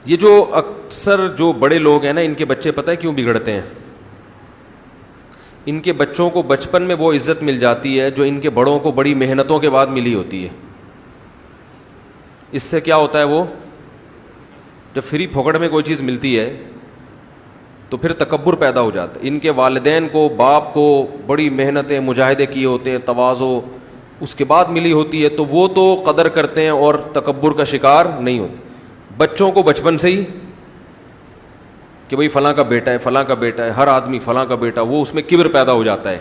یہ جو اکثر جو بڑے لوگ ہیں نا، ان کے بچے پتہ ہے کیوں بگڑتے ہیں؟ ان کے بچوں کو بچپن میں وہ عزت مل جاتی ہے جو ان کے بڑوں کو بڑی محنتوں کے بعد ملی ہوتی ہے. اس سے کیا ہوتا ہے، وہ جب فری پھوکٹ میں کوئی چیز ملتی ہے تو پھر تکبر پیدا ہو جاتا ہے. ان کے والدین کو، باپ کو بڑی محنتیں، مجاہدے کیے ہوتے ہیں، تواضع اس کے بعد ملی ہوتی ہے، تو وہ تو قدر کرتے ہیں اور تکبر کا شکار نہیں ہوتے. بچوں کو بچپن سے ہی کہ بھئی فلاں کا بیٹا ہے، فلاں کا بیٹا ہے، ہر آدمی فلاں کا بیٹا، وہ اس میں کبر پیدا ہو جاتا ہے.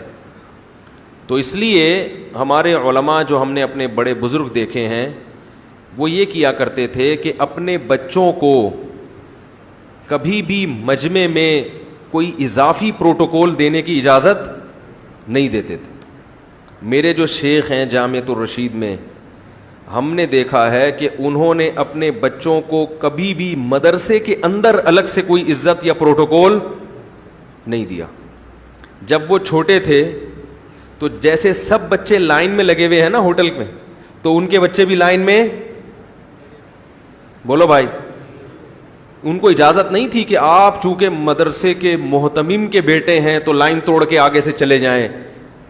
تو اس لیے ہمارے علماء جو ہم نے اپنے بڑے بزرگ دیکھے ہیں، وہ یہ کیا کرتے تھے کہ اپنے بچوں کو کبھی بھی مجمع میں کوئی اضافی پروٹوکول دینے کی اجازت نہیں دیتے تھے. میرے جو شیخ ہیں جامعۃ الرشید میں، ہم نے دیکھا ہے کہ انہوں نے اپنے بچوں کو کبھی بھی مدرسے کے اندر الگ سے کوئی عزت یا پروٹوکول نہیں دیا. جب وہ چھوٹے تھے تو جیسے سب بچے لائن میں لگے ہوئے ہیں نا ہوٹل میں، تو ان کے بچے بھی لائن میں، بولو بھائی، ان کو اجازت نہیں تھی کہ آپ چونکہ مدرسے کے محتمم کے بیٹے ہیں تو لائن توڑ کے آگے سے چلے جائیں.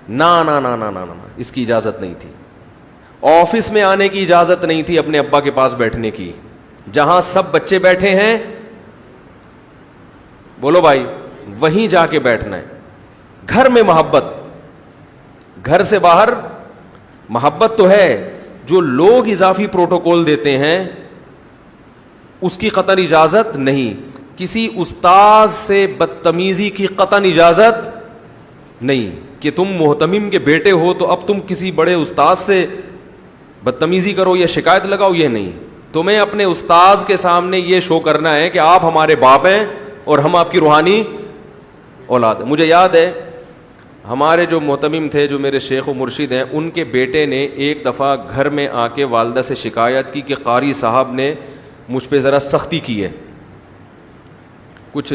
نا نا نا نا نا نا، اس کی اجازت نہیں تھی. آفس میں آنے کی اجازت نہیں تھی اپنے ابا کے پاس بیٹھنے کی. جہاں سب بچے بیٹھے ہیں، بولو بھائی، وہیں جا کے بیٹھنا ہے. گھر میں محبت، گھر سے باہر محبت تو ہے. جو لوگ اضافی پروٹوکول دیتے ہیں اس کی قطعاً اجازت نہیں. کسی استاذ سے بدتمیزی کی قطعاً اجازت نہیں کہ تم محتمم کے بیٹے ہو تو اب تم کسی بڑے استاذ سے بدتمیزی کرو یا شکایت لگاؤ، یہ نہیں. تمہیں اپنے استاذ کے سامنے یہ شو کرنا ہے کہ آپ ہمارے باپ ہیں اور ہم آپ کی روحانی اولاد ہیں. مجھے یاد ہے ہمارے جو محتمم تھے، جو میرے شیخ و مرشد ہیں، ان کے بیٹے نے ایک دفعہ گھر میں آ کے والدہ سے شکایت کی کہ قاری صاحب نے مجھ پہ ذرا سختی کی ہے، کچھ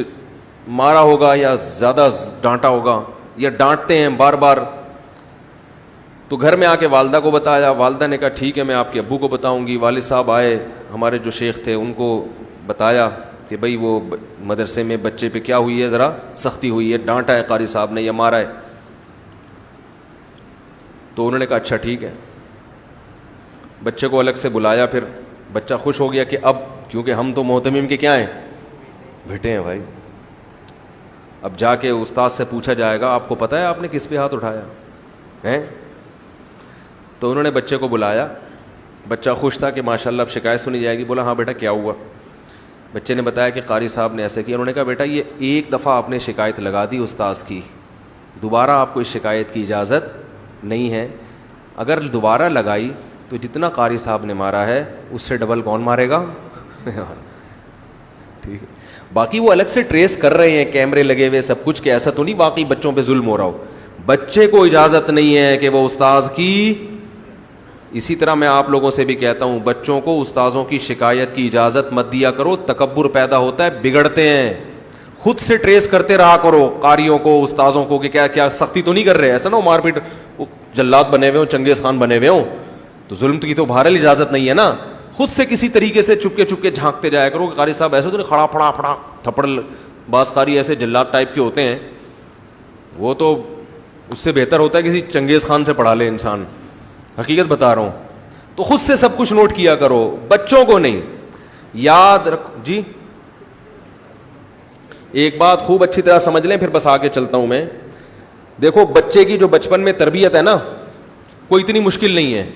مارا ہوگا یا زیادہ ڈانٹا ہوگا، یا ڈانٹتے ہیں بار بار. تو گھر میں آ کے والدہ کو بتایا. والدہ نے کہا ٹھیک ہے میں آپ کے ابو کو بتاؤں گی. والد صاحب آئے، ہمارے جو شیخ تھے ان کو بتایا کہ بھئی وہ مدرسے میں بچے پہ کیا ہوئی ہے، ذرا سختی ہوئی ہے، ڈانٹا ہے قاری صاحب نے یا مارا ہے. تو انہوں نے کہا اچھا ٹھیک ہے. بچے کو الگ سے بلایا. پھر بچہ خوش ہو گیا کہ اب کیونکہ ہم تو محتمم کے کیا ہیں، بیٹے ہیں بھائی. اب جا کے استاد سے پوچھا جائے گا آپ کو پتہ ہے آپ نے کس پہ ہاتھ اٹھایا ہے. تو انہوں نے بچے کو بلایا. بچہ خوش تھا کہ ماشاءاللہ اب شکایت سنی جائے گی. بولا ہاں بیٹا کیا ہوا. بچے نے بتایا کہ قاری صاحب نے ایسے کیا. انہوں نے کہا بیٹا یہ ایک دفعہ آپ نے شکایت لگا دی استاذ کی، دوبارہ آپ کو اس شکایت کی اجازت نہیں ہے. اگر دوبارہ لگائی تو جتنا قاری صاحب نے مارا ہے اس سے ڈبل کون مارے گا. ٹھیک ہے. باقی وہ الگ سے ٹریس کر رہے ہیں، کیمرے لگے ہوئے سب کچھ، کہ ایسا تو نہیں باقی بچوں پہ ظلم ہو رہا ہو. بچے کو اجازت نہیں ہے کہ وہ استاذ کی. اسی طرح میں آپ لوگوں سے بھی کہتا ہوں بچوں کو استاذوں کی شکایت کی اجازت مت دیا کرو. تکبر پیدا ہوتا ہے، بگڑتے ہیں. خود سے ٹریس کرتے رہا کرو قاریوں کو، استاذوں کو، کہ کیا کیا سختی تو نہیں کر رہے. ایسا نہ ہو مار پیٹ جلاد بنے ہوئے ہوں، چنگیز خان بنے ہوئے ہوں، تو ظلم کی تو بہرحال اجازت نہیں ہے نا. خود سے کسی طریقے سے چپ کے جھانکتے جایا کرو کہ قاری صاحب ایسے تو نہیں کھڑا پھڑا پھڑا تھپڑ. بعض قاری ایسے جلاد ٹائپ کے ہوتے ہیں، وہ تو اس سے بہتر ہوتا ہے کسی چنگیز خان سے پڑھا لے انسان. حقیقت بتا رہا ہوں. تو خود سے سب کچھ نوٹ کیا کرو، بچوں کو نہیں. یاد رکھو جی، ایک بات خوب اچھی طرح سمجھ لیں، پھر بس آگے چلتا ہوں میں. دیکھو بچے کی جو بچپن میں تربیت ہے نا، کوئی اتنی مشکل نہیں ہے.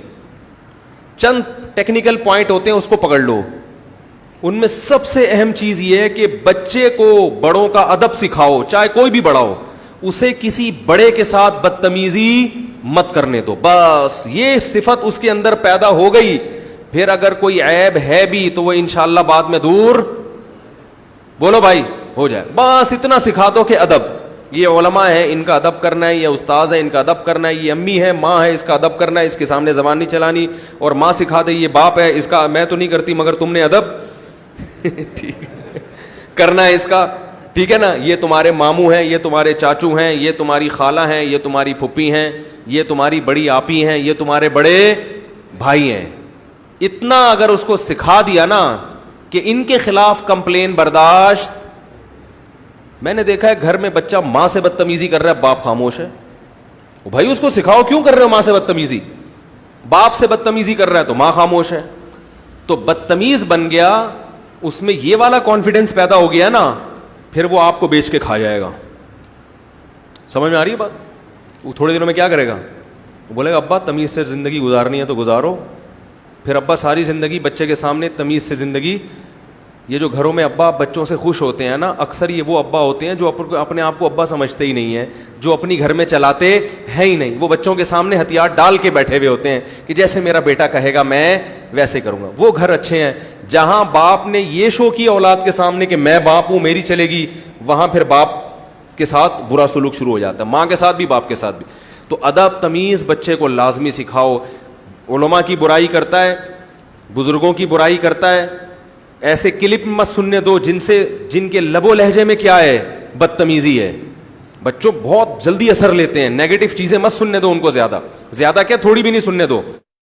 چند ٹیکنیکل پوائنٹ ہوتے ہیں، اس کو پکڑ لو. ان میں سب سے اہم چیز یہ ہے کہ بچے کو بڑوں کا ادب سکھاؤ، چاہے کوئی بھی بڑا ہو. اسے کسی بڑے کے ساتھ بدتمیزی مت کرنے دو. بس یہ صفت اس کے اندر پیدا ہو گئی، پھر اگر کوئی عیب ہے بھی تو وہ انشاءاللہ بعد میں دور، بولو بھائی، ہو جائے. بس اتنا سکھا دو کہ ادب، یہ علماء ہے ان کا ادب کرنا ہے، یہ استاذ ہے ان کا ادب کرنا ہے، یہ امی ہے، ماں ہے، اس کا ادب کرنا ہے، اس کے سامنے زبان نہیں چلانی. اور ماں سکھا دے یہ باپ ہے، اس کا میں تو نہیں کرتی مگر تم نے ادب ٹھیک کرنا ہے اس کا. ٹھیک ہے نا. یہ تمہارے ماموں ہیں، یہ تمہارے چاچو ہیں، یہ تمہاری خالہ ہیں، یہ تمہاری پھپھی ہیں، یہ تمہاری بڑی آپی ہیں، یہ تمہارے بڑے بھائی ہیں. اتنا اگر اس کو سکھا دیا نا کہ ان کے خلاف کمپلین برداشت. میں نے دیکھا ہے گھر میں بچہ ماں سے بدتمیزی کر رہا ہے, باپ خاموش ہے. بھائی اس کو سکھاؤ, کیوں کر رہے ہو ماں سے بدتمیزی؟ باپ سے بدتمیزی کر رہا ہے تو ماں خاموش ہے. تو بدتمیز بن گیا, اس میں یہ والا کانفیڈنس پیدا ہو گیا نا, پھر وہ آپ کو بیچ کے کھا جائے گا. سمجھ میں آ رہی ہے بات؟ وہ تھوڑے دنوں میں کیا کرے گا, وہ بولے گا ابا تمیز سے زندگی گزارنی ہے تو گزارو. پھر ابا ساری زندگی بچے کے سامنے تمیز سے زندگی. یہ جو گھروں میں ابا بچوں سے خوش ہوتے ہیں نا, اکثر یہ وہ ابا ہوتے ہیں جو اپنے آپ کو ابا سمجھتے ہی نہیں ہیں, جو اپنی گھر میں چلاتے ہیں ہی نہیں. وہ بچوں کے سامنے ہتھیار ڈال کے بیٹھے ہوئے ہوتے ہیں کہ جیسے میرا بیٹا کہے گا میں ویسے کروں گا. وہ گھر اچھے ہیں جہاں باپ نے یہ شو کیا اولاد کے سامنے کہ میں باپ ہوں, میری چلے گی, وہاں پھر باپ کے ساتھ برا سلوک شروع ہو جاتا ہے, ماں کے ساتھ بھی باپ کے ساتھ بھی. تو ادب تمیز بچے کو لازمی سکھاؤ. علماء کی برائی کرتا ہے, بزرگوں کی برائی کرتا ہے, ایسے کلپ مت سننے دو جن کے لب و لہجے میں کیا ہے, بدتمیزی ہے. بچوں بہت جلدی اثر لیتے ہیں, نیگیٹو چیزیں مت سننے دو ان کو, زیادہ کیا تھوڑی بھی نہیں سننے دو.